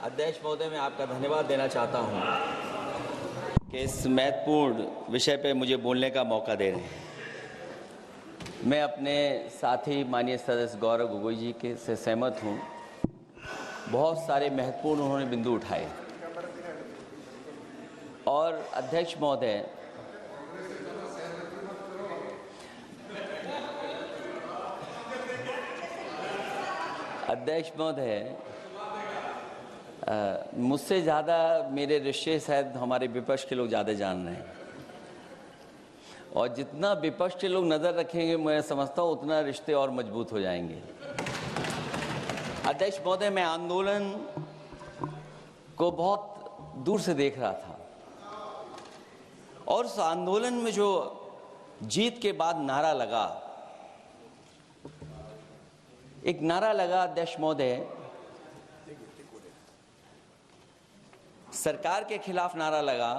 अध्यक्ष महोदय, मैं आपका धन्यवाद देना चाहता हूं कि इस महत्वपूर्ण विषय पे मुझे बोलने का मौका दे रहे हैं। मैं अपने साथी माननीय सदस्य गौरव गोगोई जी के से सहमत हूं। बहुत सारे महत्वपूर्ण उन्होंने बिंदु उठाए और अध्यक्ष महोदय, मुझसे ज़्यादा मेरे रिश्ते शायद हमारे विपक्ष के लोग ज़्यादा जान रहे हैं और जितना विपक्ष के लोग नज़र रखेंगे मैं समझता हूँ उतना रिश्ते और मजबूत हो जाएंगे। अध्यक्ष महोदय, मैं आंदोलन को बहुत दूर से देख रहा था और उस आंदोलन में जो जीत के बाद नारा लगा, एक नारा लगा अध्यक्ष महोदय, सरकार के खिलाफ नारा लगा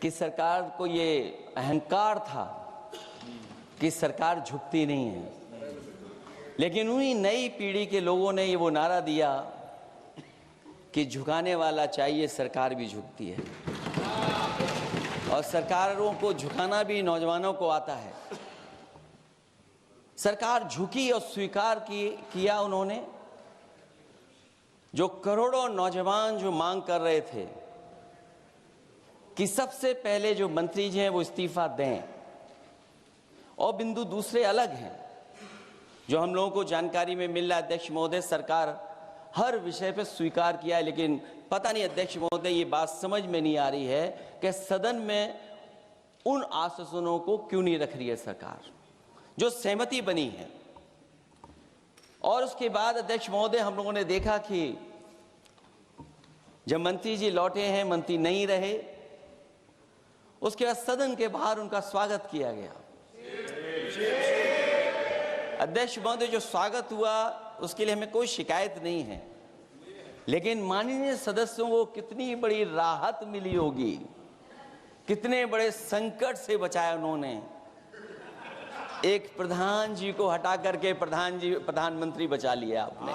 कि सरकार को ये अहंकार था कि सरकार झुकती नहीं है, लेकिन उन्हीं नई पीढ़ी के लोगों ने ये वो नारा दिया कि झुकाने वाला चाहिए, सरकार भी झुकती है और सरकारों को झुकाना भी नौजवानों को आता है। सरकार झुकी और स्वीकार किया उन्होंने। जो करोड़ों नौजवान जो मांग कर रहे थे कि सबसे पहले जो मंत्री जी हैं वो इस्तीफा दें, और बिंदु दूसरे अलग हैं जो हम लोगों को जानकारी में मिल रहा है। अध्यक्ष महोदय, सरकार हर विषय पर स्वीकार किया है, लेकिन पता नहीं अध्यक्ष महोदय ये बात समझ में नहीं आ रही है कि सदन में उन आश्वासनों को क्यों नहीं रख रही है सरकार जो सहमति बनी है। और उसके बाद अध्यक्ष महोदय, हम लोगों ने देखा कि जब मंत्री जी लौटे हैं, मंत्री नहीं रहे, उसके बाद सदन के बाहर उनका स्वागत किया गया। अध्यक्ष महोदय, जो स्वागत हुआ उसके लिए हमें कोई शिकायत नहीं है, लेकिन माननीय सदस्यों को कितनी बड़ी राहत मिली होगी, कितने बड़े संकट से बचाया उन्होंने। एक प्रधान जी को हटा करके प्रधानमंत्री बचा लिया आपने।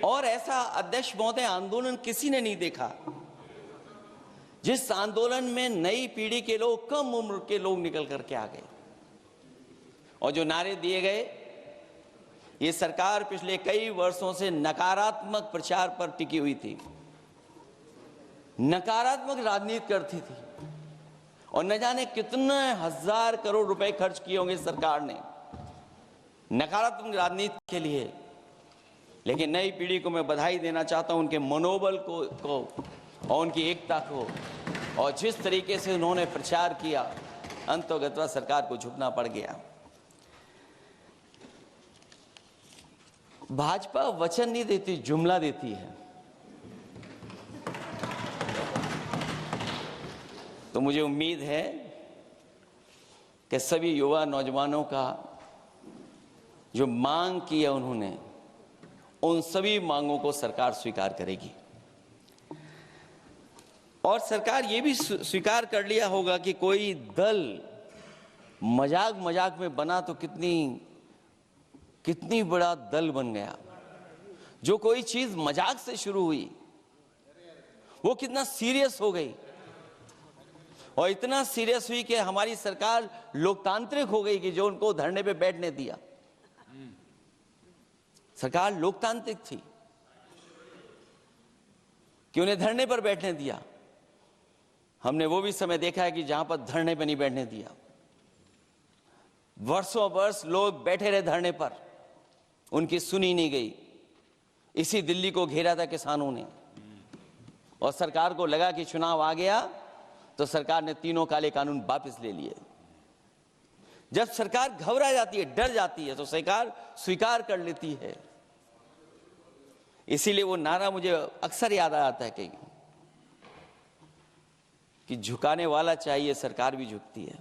और ऐसा अध्यक्ष महोदय आंदोलन किसी ने नहीं देखा जिस आंदोलन में नई पीढ़ी के लोग, कम उम्र के लोग निकल करके आ गए और जो नारे दिए गए। ये सरकार पिछले कई वर्षों से नकारात्मक प्रचार पर टिकी हुई थी, नकारात्मक राजनीति करती थी और न जाने कितने हजार करोड़ रुपए खर्च किए होंगे सरकार ने नकारात्मक राजनीति के लिए। लेकिन नई पीढ़ी को मैं बधाई देना चाहता हूं, उनके मनोबल को और उनकी एकता को, और जिस तरीके से उन्होंने प्रचार किया, अंततः सरकार को झुकना पड़ गया। भाजपा वचन नहीं देती, जुमला देती है। तो मुझे उम्मीद है कि सभी युवा नौजवानों का जो मांग की है उन्होंने, उन सभी मांगों को सरकार स्वीकार करेगी। और सरकार ये भी स्वीकार कर लिया होगा कि कोई दल मजाक में बना तो कितनी बड़ा दल बन गया। जो कोई चीज मजाक से शुरू हुई वो कितना सीरियस हो गई, और इतना सीरियस हुई कि हमारी सरकार लोकतांत्रिक हो गई कि जो उनको धरने पे बैठने दिया। सरकार लोकतांत्रिक थी कि उन्हें धरने पर बैठने दिया। हमने वो भी समय देखा है कि जहां पर धरने पर नहीं बैठने दिया, वर्षों वर्ष लोग बैठे रहे धरने पर, उनकी सुनी नहीं गई। इसी दिल्ली को घेरा था किसानों ने, और सरकार को लगा कि चुनाव आ गया तो सरकार ने तीनों काले कानून वापस ले लिए। जब सरकार घबरा जाती है, डर जाती है, तो सरकार स्वीकार कर लेती है। इसीलिए वो नारा मुझे अक्सर याद आता है कि झुकाने वाला चाहिए, सरकार भी झुकती है।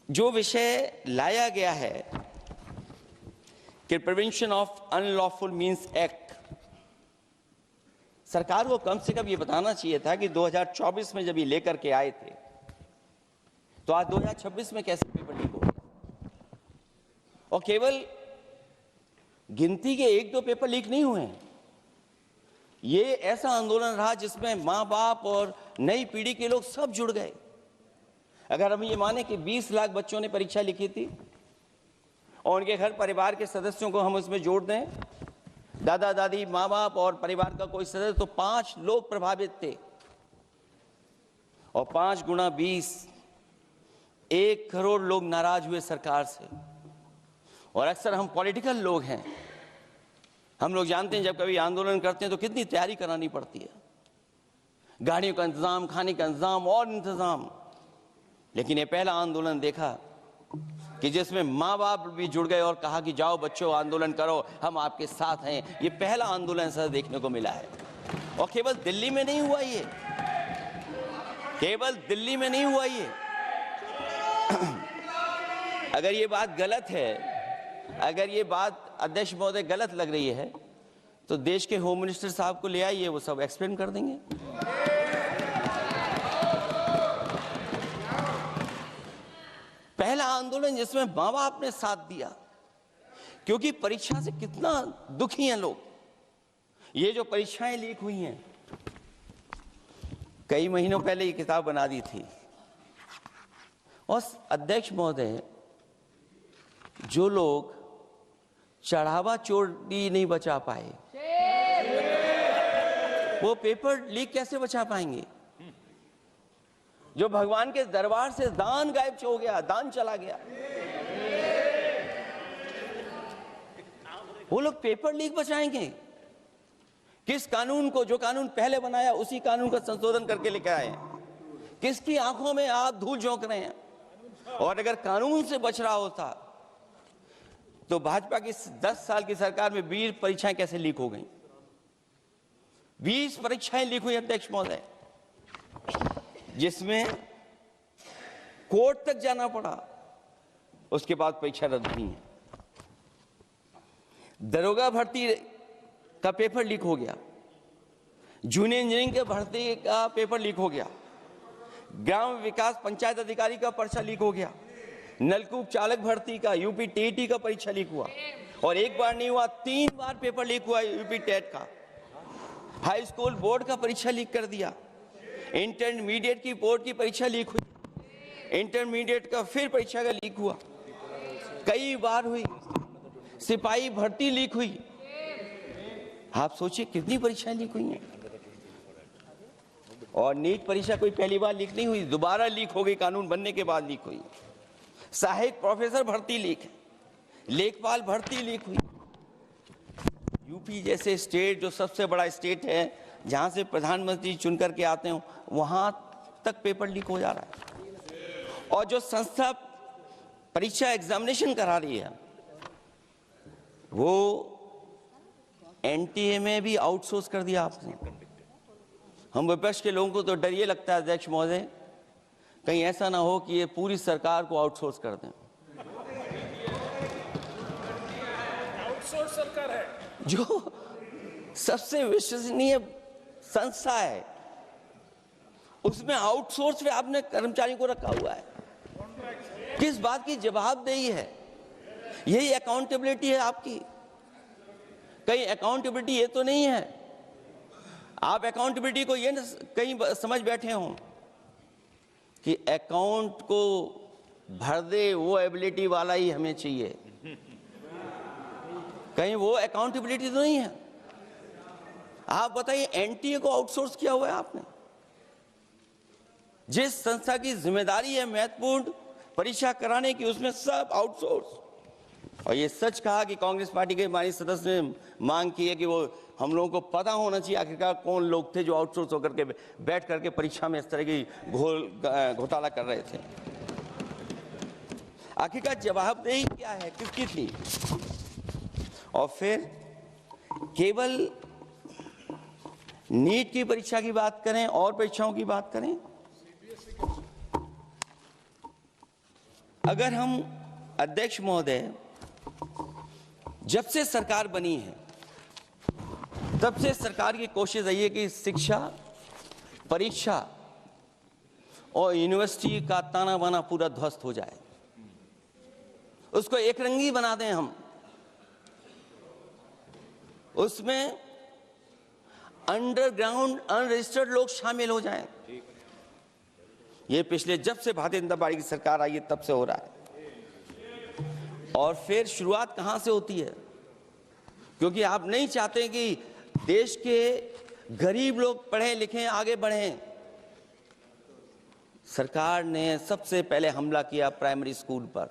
जो विषय लाया गया है कि prevention of unlawful means act, सरकार को कम से कम ये बताना चाहिए था कि 2024 में जब ये लेकर के आए थे तो आज 2026 में कैसे पेपर लीक हो गया। और केवल गिनती के 1-2 पेपर लीक नहीं हुए हैं। ये ऐसा आंदोलन रहा जिसमें माँ बाप और नई पीढ़ी के लोग सब जुड़ गए। अगर हम ये माने कि 20 लाख बच्चों ने परीक्षा लिखी थी और उनके घर परिवार के सदस्यों को हम इसमें जोड़ दें, दादा दादी, माँ बाप और परिवार का कोई सदस्य, तो 5 लोग प्रभावित थे। और 5 गुणा 20, 1 करोड़ लोग नाराज हुए सरकार से। और अक्सर हम पॉलिटिकल लोग हैं, हम लोग जानते हैं जब कभी आंदोलन करते हैं तो कितनी तैयारी करानी पड़ती है, गाड़ियों का इंतजाम, खाने का इंतजाम और इंतजाम। लेकिन ये पहला आंदोलन देखा कि जिसमें माँ बाप भी जुड़ गए और कहा कि जाओ बच्चों आंदोलन करो, हम आपके साथ हैं। ये पहला आंदोलन ऐसा देखने को मिला है। और केवल दिल्ली में नहीं हुआ ये, केवल दिल्ली में नहीं हुआ ये। अगर ये बात गलत है, अगर ये बात अध्यक्ष महोदय गलत लग रही है, तो देश के होम मिनिस्टर साहब को ले आइए, वो सब एक्सप्लेन कर देंगे। पहला आंदोलन जिसमें माँ बाप ने साथ दिया, क्योंकि परीक्षा से कितना दुखी हैं लोग। ये जो परीक्षाएं लीक हुई हैं, कई महीनों पहले ये किताब बना दी थी। और अध्यक्ष महोदय, जो लोग चढ़ावा चोरी नहीं बचा पाए, वो पेपर लीक कैसे बचा पाएंगे? जो भगवान के दरबार से दान गायब हो गया, दान चला गया, वो लोग पेपर लीक बचाएंगे? किस कानून को, जो कानून पहले बनाया उसी कानून का संशोधन करके लेकर आए? किसकी आंखों में आप धूल झोंक रहे हैं? और अगर कानून से बच रहा होता तो भाजपा की 10 साल की सरकार में 20 परीक्षाएं कैसे लीक हो गई? 20 परीक्षाएं लीक हुई अध्यक्ष महोदय, जिसमें कोर्ट तक जाना पड़ा, उसके बाद परीक्षा रद्द हुई है। दरोगा भर्ती का पेपर लीक हो गया, जूनियर इंजीनियरिंग के भर्ती का पेपर लीक हो गया, ग्राम विकास पंचायत अधिकारी का पर्चा लीक हो गया, नलकूप चालक भर्ती का, यूपी टीईटी का परीक्षा लीक हुआ। और एक बार नहीं हुआ, 3 बार पेपर लीक हुआ यूपी टेट का। हाई स्कूल बोर्ड का परीक्षा लीक कर दिया, इंटरमीडिएट की बोर्ड की परीक्षा लीक हुई, इंटरमीडिएट का फिर परीक्षा का लीक हुआ, कई बार हुई। सिपाही भर्ती लीक हुई। आप सोचिए कितनी परीक्षाएं लीक हुई हैं। और नीट परीक्षा कोई पहली बार लीक नहीं हुई, दोबारा लीक हो गई, कानून बनने के बाद लीक हुई। सहायक प्रोफेसर भर्ती लीक है, लेखपाल भर्ती लीक हुई। यूपी जैसे स्टेट, जो सबसे बड़ा स्टेट है, जहां से प्रधानमंत्री चुन करके आते हो, वहां तक पेपर लीक हो जा रहा है। और जो संस्था परीक्षा एग्जामिनेशन करा रही है, वो एनटीए में भी आउटसोर्स कर दिया आपने। हम विपक्ष के लोगों को तो डर ये लगता है अध्यक्ष महोदय, कहीं ऐसा ना हो कि ये पूरी सरकार को आउटसोर्स कर दें। आउटसोर्स सरकार है, जो सबसे विश्वसनीय संस्था है, उसमें आउटसोर्स पे आपने कर्मचारियों को रखा हुआ है। किस बात की जवाबदेही है? यही अकाउंटेबिलिटी है आपकी? कहीं अकाउंटेबिलिटी ये तो नहीं है, आप अकाउंटेबिलिटी को ये कहीं समझ बैठे हों कि अकाउंट को भर दे वो एबिलिटी वाला ही हमें चाहिए? कहीं वो अकाउंटेबिलिटी तो नहीं है? आप बताइए, एनटीए को आउटसोर्स किया हुआ है आपने। जिस संस्था की जिम्मेदारी है महत्वपूर्ण परीक्षा कराने की, उसमें सब आउटसोर्स। और ये सच कहा कि कांग्रेस पार्टी के माननीय सदस्य ने मांग की है कि वो हम लोगों को पता होना चाहिए आखिरकार कौन लोग थे जो आउटसोर्स होकर के बैठ करके परीक्षा में इस तरह की घोटाला कर रहे थे। आखिरकार जवाबदेही क्या है, किसकी थी? और फिर केवल नीट की परीक्षा की बात करें और परीक्षाओं की बात करें, अगर हम अध्यक्ष महोदय, जब से सरकार बनी है तब से सरकार की कोशिश रही है कि शिक्षा, परीक्षा और यूनिवर्सिटी का ताना बाना पूरा ध्वस्त हो जाए। उसको एक रंगी बना दें हम, उसमें अंडरग्राउंड अनरजिस्टर्ड लोग शामिल हो जाएं। ये पिछले जब से भारतीय जनता पार्टी की सरकार आई है तब से हो रहा है। और फिर शुरुआत कहां से होती है? क्योंकि आप नहीं चाहते कि देश के गरीब लोग पढ़ें लिखें आगे बढ़ें। सरकार ने सबसे पहले हमला किया प्राइमरी स्कूल पर,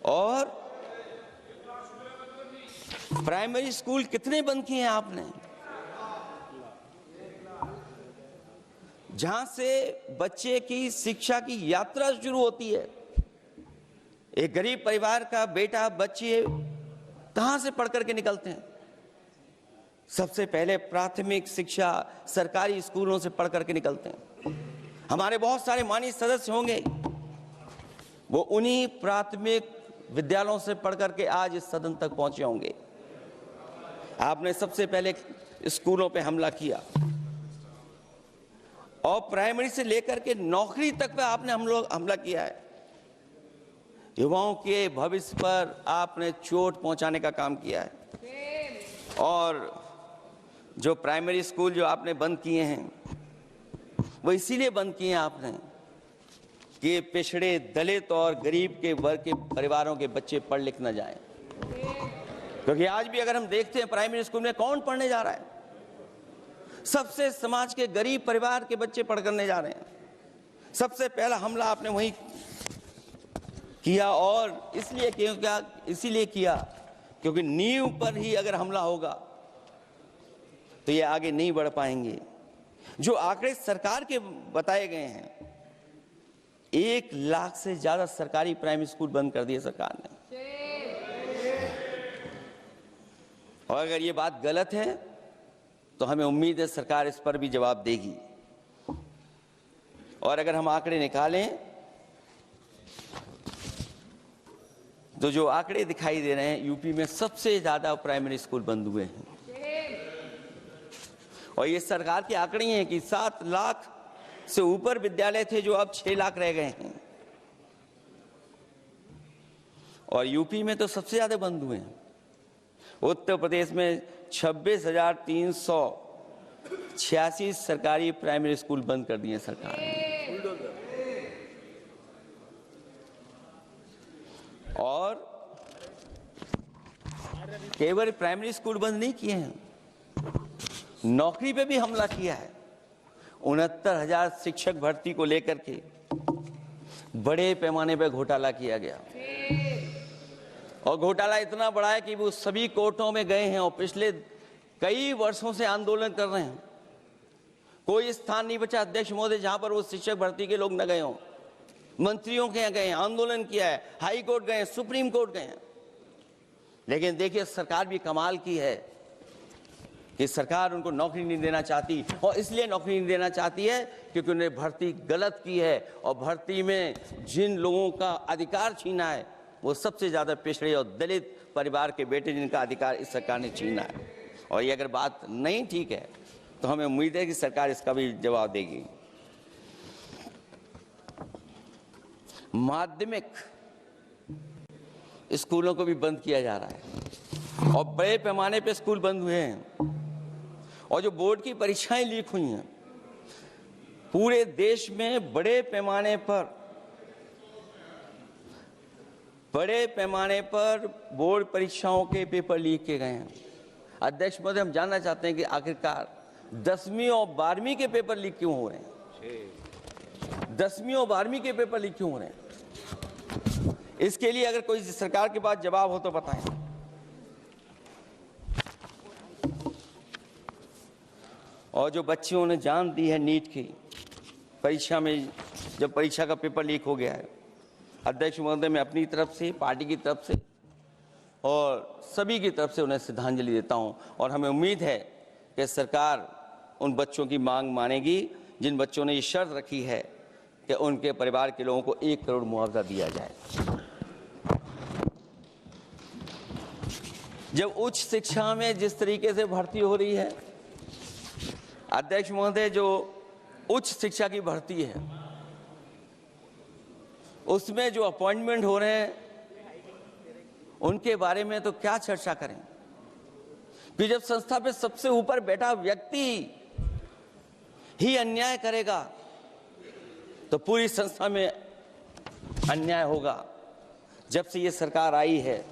और प्राइमरी स्कूल कितने बंद किए हैं आपने? जहां से बच्चे की शिक्षा की यात्रा शुरू होती है। एक गरीब परिवार का बेटा बच्चे कहां से पढ़ करके निकलते हैं? सबसे पहले प्राथमिक शिक्षा सरकारी स्कूलों से पढ़ करके निकलते हैं। हमारे बहुत सारे माननीय सदस्य होंगे, वो उन्हीं प्राथमिक विद्यालयों से पढ़ करके आज इस सदन तक पहुंचे होंगे। आपने सबसे पहले स्कूलों पे हमला किया, और प्राइमरी से लेकर के नौकरी तक पे आपने हमला किया है। युवाओं के भविष्य पर आपने चोट पहुंचाने का काम किया है। और जो प्राइमरी स्कूल जो आपने बंद किए हैं, वो इसीलिए बंद किए हैं आपने कि पिछड़े, दलित और गरीब के वर्ग के परिवारों के बच्चे पढ़ लिख न जाएं। क्योंकि आज भी अगर हम देखते हैं प्राइमरी स्कूल में कौन पढ़ने जा रहा है? सबसे समाज के गरीब परिवार के बच्चे पढ़ करने जा रहे हैं। सबसे पहला हमला आपने वही किया, और इसीलिए किया क्योंकि नींव पर ही अगर हमला होगा तो ये आगे नहीं बढ़ पाएंगे। जो आंकड़े सरकार के बताए गए हैं, 1 लाख से ज्यादा सरकारी प्राइमरी स्कूल बंद कर दिए सरकार ने। और अगर ये बात गलत है तो हमें उम्मीद है सरकार इस पर भी जवाब देगी। और अगर हम आंकड़े निकालें तो जो आंकड़े दिखाई दे रहे हैं, यूपी में सबसे ज्यादा प्राइमरी स्कूल बंद हुए हैं। और ये सरकार के आंकड़े हैं कि 7 लाख से ऊपर विद्यालय थे जो अब 6 लाख रह गए हैं। और यूपी में तो सबसे ज्यादा बंद हुए हैं। उत्तर प्रदेश में 26,386 सरकारी प्राइमरी स्कूल बंद कर दिए सरकार ने। और केवल प्राइमरी स्कूल बंद नहीं किए हैं, नौकरी पे भी हमला किया है। 69,000 शिक्षक भर्ती को लेकर के बड़े पैमाने पर घोटाला किया गया। और घोटाला इतना बड़ा है कि वो सभी कोर्टों में गए हैं और पिछले कई वर्षों से आंदोलन कर रहे हैं। कोई स्थान नहीं बचा अध्यक्ष महोदय जहां पर वो शिक्षक भर्ती के लोग न गए हों। मंत्रियों के यहाँ गए हैं, आंदोलन किया है, हाई कोर्ट गए हैं, सुप्रीम कोर्ट गए हैं। लेकिन देखिए सरकार भी कमाल की है कि सरकार उनको नौकरी नहीं देना चाहती। और इसलिए नौकरी नहीं देना चाहती है क्योंकि उन्हें भर्ती गलत की है। और भर्ती में जिन लोगों का अधिकार छीना है वो सबसे ज्यादा पिछड़े और दलित परिवार के बेटे, जिनका अधिकार इस सरकार ने छीना है। और ये अगर बात नहीं ठीक है तो हमें उम्मीद है कि सरकार इसका भी जवाब देगी। माध्यमिक स्कूलों को भी बंद किया जा रहा है और बड़े पैमाने पे स्कूल बंद हुए हैं। और जो बोर्ड की परीक्षाएं लीक हुई हैं, पूरे देश में बड़े पैमाने पर बोर्ड परीक्षाओं के पेपर लीक किए गए हैं। अध्यक्ष महोदय, हम जानना चाहते हैं कि आखिरकार 10वीं और 12वीं के पेपर लीक क्यों हो रहे हैं? 10वीं और 12वीं के पेपर लीक क्यों हो रहे हैं? इसके लिए अगर कोई सरकार के पास जवाब हो तो बताएं। और जो बच्चियों ने जान दी है नीट की परीक्षा में, जब परीक्षा का पेपर लीक हो गया है, अध्यक्ष महोदय, मैं अपनी तरफ से, पार्टी की तरफ से और सभी की तरफ से उन्हें श्रद्धांजलि देता हूं। और हमें उम्मीद है कि सरकार उन बच्चों की मांग मानेगी जिन बच्चों ने ये शर्त रखी है कि उनके परिवार के लोगों को 1 करोड़ मुआवजा दिया जाए। जब उच्च शिक्षा में जिस तरीके से भर्ती हो रही है, अध्यक्ष महोदय, जो उच्च शिक्षा की भर्ती है उसमें जो अपॉइंटमेंट हो रहे हैं उनके बारे में तो क्या चर्चा करें कि जब संस्था पे सबसे ऊपर बैठा व्यक्ति ही अन्याय करेगा तो पूरी संस्था में अन्याय होगा। जब से ये सरकार आई है,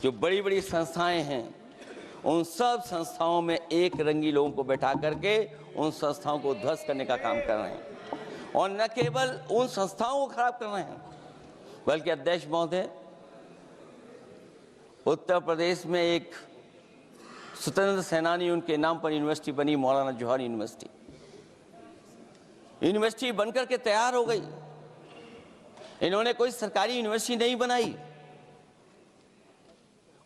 जो बड़ी बड़ी संस्थाएं हैं, उन सब संस्थाओं में एक रंगी लोगों को बैठा करके उन संस्थाओं को ध्वस्त करने का काम कर रहे हैं, और न केवल उन संस्थाओं को खराब कर रहे हैं, बल्कि अध्यक्ष महोदय, उत्तर प्रदेश में एक स्वतंत्र सेनानी, उनके नाम पर यूनिवर्सिटी बनी, मौलाना जौहर यूनिवर्सिटी बनकर के तैयार हो गई। इन्होंने कोई सरकारी यूनिवर्सिटी नहीं बनाई,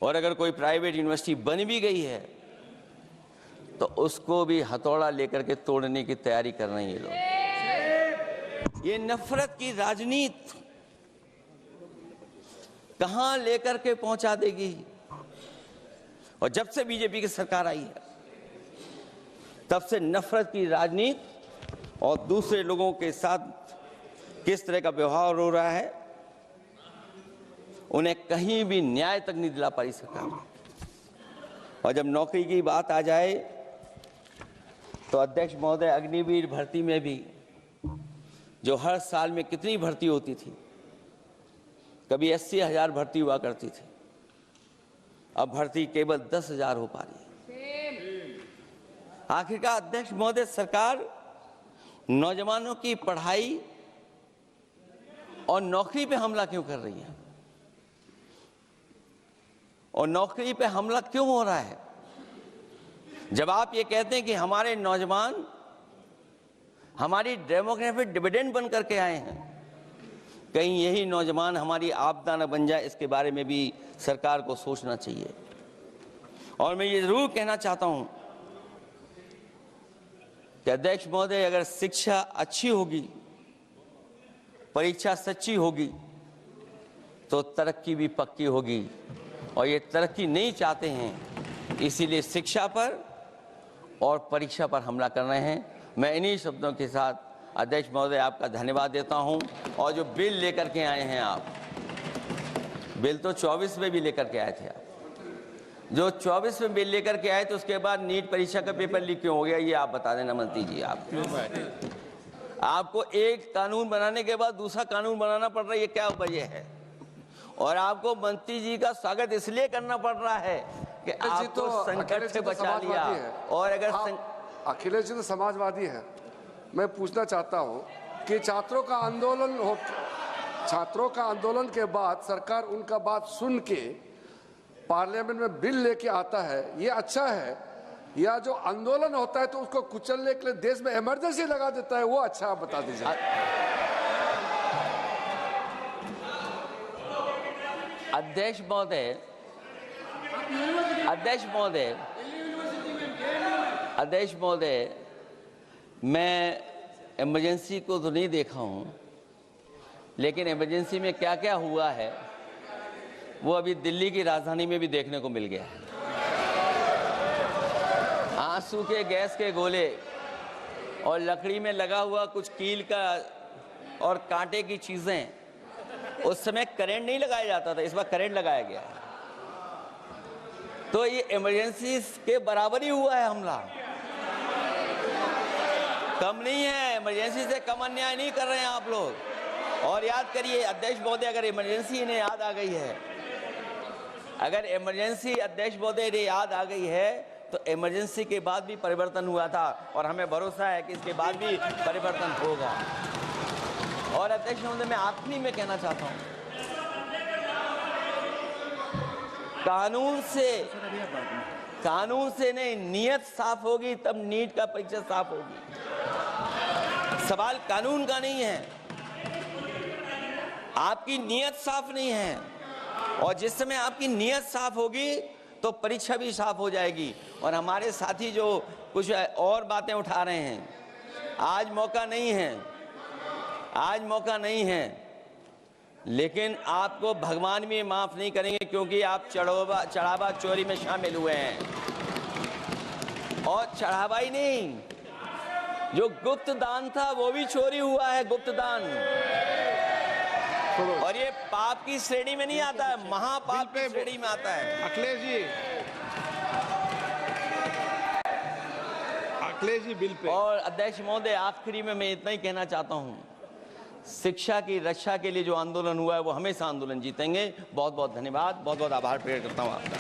और अगर कोई प्राइवेट यूनिवर्सिटी बन भी गई है तो उसको भी हथौड़ा लेकर के तोड़ने की तैयारी कर रहे हैं ये लोग। ये नफरत की राजनीति कहां लेकर के पहुंचा देगी। और जब से बीजेपी की सरकार आई है, तब से नफरत की राजनीति और दूसरे लोगों के साथ किस तरह का व्यवहार हो रहा है, उन्हें कहीं भी न्याय तक नहीं दिला पाई सरकार। और जब नौकरी की बात आ जाए तो अध्यक्ष महोदय, अग्निवीर भर्ती में भी जो हर साल में कितनी भर्ती होती थी, कभी 80,000 भर्ती हुआ करती थी, अब भर्ती केवल 10,000 हो पा रही है। आखिरकार अध्यक्ष महोदय, सरकार नौजवानों की पढ़ाई और नौकरी पे हमला क्यों कर रही है, और नौकरी पे हमला क्यों हो रहा है? जब आप ये कहते हैं कि हमारे नौजवान हमारी डेमोग्राफिक डिविडेंड बन करके आए हैं, कहीं यही नौजवान हमारी आपदा न बन जाए, इसके बारे में भी सरकार को सोचना चाहिए। और मैं ये जरूर कहना चाहता हूं कि अध्यक्ष महोदय, अगर शिक्षा अच्छी होगी, परीक्षा सच्ची होगी, तो तरक्की भी पक्की होगी। और ये तरक्की नहीं चाहते हैं, इसीलिए शिक्षा पर और परीक्षा पर हमला कर रहे हैं। मैं इन्हीं शब्दों के साथ अध्यक्ष महोदय आपका धन्यवाद देता हूं। और जो बिल लेकर के आए हैं आप, बिल तो 24 में भी लेकर के आए थे आप, जो 24 में बिल लेकर के आए, तो उसके बाद नीट परीक्षा का पेपर लीक क्यों हो गया, ये आप बता देना मंत्री जी। आपको एक कानून बनाने के बाद दूसरा कानून बनाना पड़ रहा है, ये क्या वजह है? और आपको मंत्री जी का स्वागत इसलिए करना पड़ रहा है कि आपको संकट से बचा लिया। और अगर अखिलेश जी तो समाजवादी है। मैं पूछना चाहता हूं कि छात्रों का आंदोलन के बाद सरकार उनका बात सुन के पार्लियामेंट में बिल लेके आता है, ये अच्छा है, या जो आंदोलन होता है तो उसको कुचलने के लिए देश में इमरजेंसी लगा देता है, वो अच्छा? आप बता दीजिए। अध्यक्ष महोदय, मैं इमरजेंसी को तो नहीं देखा हूं, लेकिन इमरजेंसी में क्या क्या हुआ है वो अभी दिल्ली की राजधानी में भी देखने को मिल गया है। आंसू के गैस के गोले और लकड़ी में लगा हुआ कुछ कील का और कांटे की चीजें, उस समय करंट नहीं लगाया जाता था, इस बार करंट लगाया गया है। तो ये इमरजेंसी के बराबर ही हुआ है हमला, कम नहीं है। इमरजेंसी से कम अन्याय नहीं कर रहे हैं आप लोग। और याद करिए अध्यक्ष महोदय, अगर इमरजेंसी इन्हें याद आ गई है, अगर इमरजेंसी अध्यक्ष महोदय ने याद आ गई है, तो इमरजेंसी के बाद भी परिवर्तन हुआ था, और हमें भरोसा है कि इसके बाद भी परिवर्तन होगा। और अध्यक्ष महोदय, मैं आखिरी में कहना चाहता हूं, कानून से नहीं, नियत साफ होगी तब नीट का परीक्षा साफ होगी। सवाल कानून का नहीं है, आपकी नियत साफ नहीं है। और जिस समय आपकी नियत साफ होगी तो परीक्षा भी साफ हो जाएगी। और हमारे साथी जो कुछ और बातें उठा रहे हैं, आज मौका नहीं है, लेकिन आपको भगवान भी माफ नहीं करेंगे, क्योंकि आप चढ़ावा चोरी में शामिल हुए हैं। और चढ़ावा ही नहीं, जो गुप्त दान था वो भी चोरी हुआ है। गुप्त दान पाप की श्रेणी में नहीं आता है, महापाप की श्रेणी में आता है। Akhilesh ji bill pay. और अध्यक्ष महोदय, आखिरी में मैं इतना ही कहना चाहता हूं, शिक्षा की रक्षा के लिए जो आंदोलन हुआ है वो हमेशा आंदोलन जीतेंगे। बहुत बहुत धन्यवाद, बहुत बहुत आभार प्रकट करता हूं आपका।